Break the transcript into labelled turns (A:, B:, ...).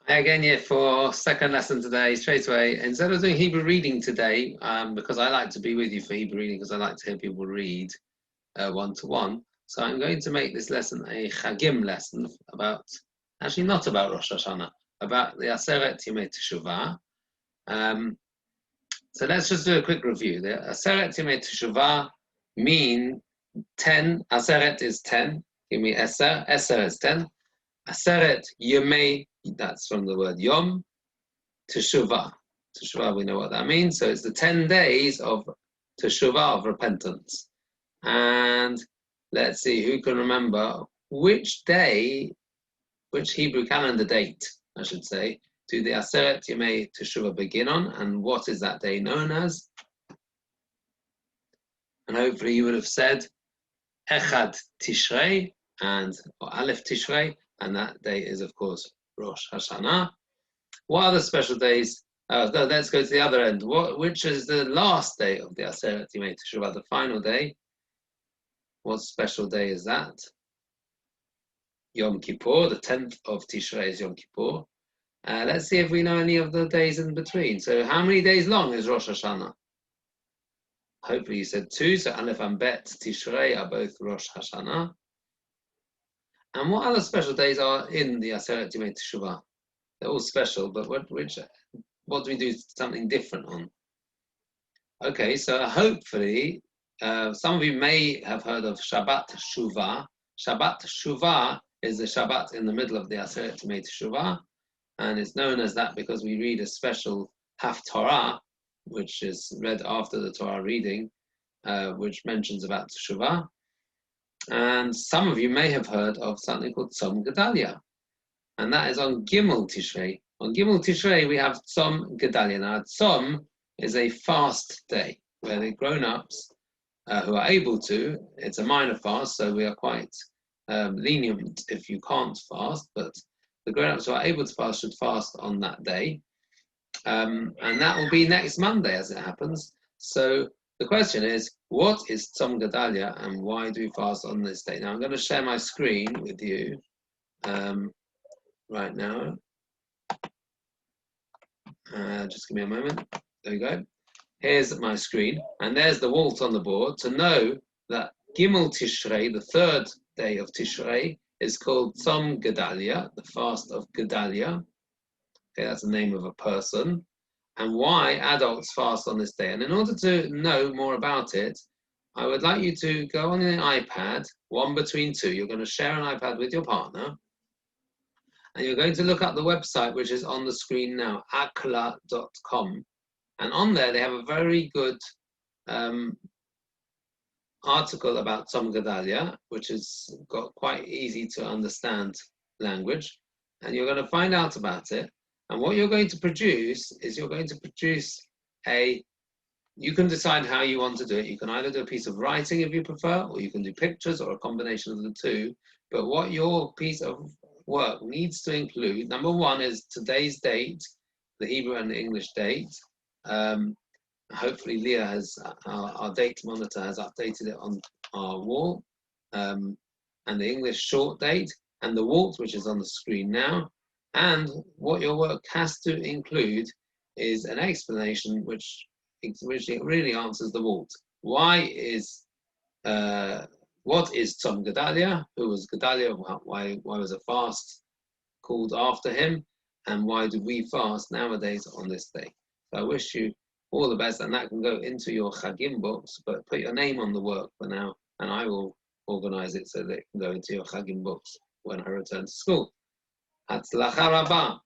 A: Again, yeah, for second lesson today, straight away, instead of doing Hebrew reading today, because I like to be with you for Hebrew reading, because I like to hear people read one-to-one, so I'm going to make this lesson a Chagim lesson about, actually not about Rosh Hashanah, about the Aseret Yemei Teshuvah. So let's just do a quick review. The Aseret Yemei Teshuvah mean 10, Aseret is 10, give me Eser, Eser is 10, Aseret Yemei, that's from the word Yom, Teshuvah. Teshuvah, we know what that means. So it's the 10 days of Teshuvah, of repentance. And let's see, who can remember which day, which Hebrew calendar date, I should say, do the Aseret Yemei Teshuvah begin on, and what is that day known as? And hopefully you would have said Echad Tishrei, or Aleph Tishrei, and that day is, of course, Rosh Hashanah. What other special days? Let's go to the other end. Which is the last day of the Aseret Yemei Teshuvah, the final day? What special day is that? Yom Kippur, the 10th of Tishrei is Yom Kippur. Let's see if we know any of the days in between. So how many days long is Rosh Hashanah? Hopefully you said 2, so Aleph and Bet Tishrei are both Rosh Hashanah. And what other special days are in the Aseret Yemei Teshuvah? They're all special, but what do we do something different on? Okay, so hopefully some of you may have heard of Shabbat Shuvah. Shabbat Shuvah is the Shabbat in the middle of the Aseret Yemei Teshuvah, and it's known as that because we read a special Haftarah, which is read after the Torah reading, which mentions about Teshuvah. And some of you may have heard of something called Tzom Gedalia, and that is on Gimel Tishrei. On Gimel Tishrei, we have Tzom Gedalia. Now, Tzom is a fast day where the grown-ups who are able to, it's a minor fast, so we are quite lenient if you can't fast, but the grown-ups who are able to fast should fast on that day. And that will be next Monday, as it happens. So the question is, what is Tzom Gedalia and why do we fast on this day? Now, I'm going to share my screen with you right now. Just give me a moment. There we go. Here's my screen, and there's the walt on the board to know that Gimel Tishrei, the third day of Tishrei, is called Tzom Gedalia, the fast of Gedalia. Okay, that's the name of a person. And why adults fast on this day. And in order to know more about it, I would like you to go on an iPad, one between two. You're going to share an iPad with your partner. And you're going to look up the website, which is on the screen now, akla.com. And on there, they have a very good article about Tzom Gedalia, which has got quite easy to understand language. And you're going to find out about it. And what you're going to produce is you're going to produce you can decide how you want to do it. You can either do a piece of writing if you prefer, or you can do pictures or a combination of the two. But what your piece of work needs to include, number one, is today's date, the Hebrew and the English date. Hopefully Leah has, our date monitor has updated it on our wall, and the English short date, and the walt, which is on the screen now. And what your work has to include is an explanation which really answers the walt. What is Tzom Gedalia? Who was Gedalia? Why was a fast called after him? And why do we fast nowadays on this day? So I wish you all the best, and that can go into your Chagim books, but put your name on the work for now, and I will organize it so that it can go into your Chagim books when I return to school. Hatzlacha Rabba.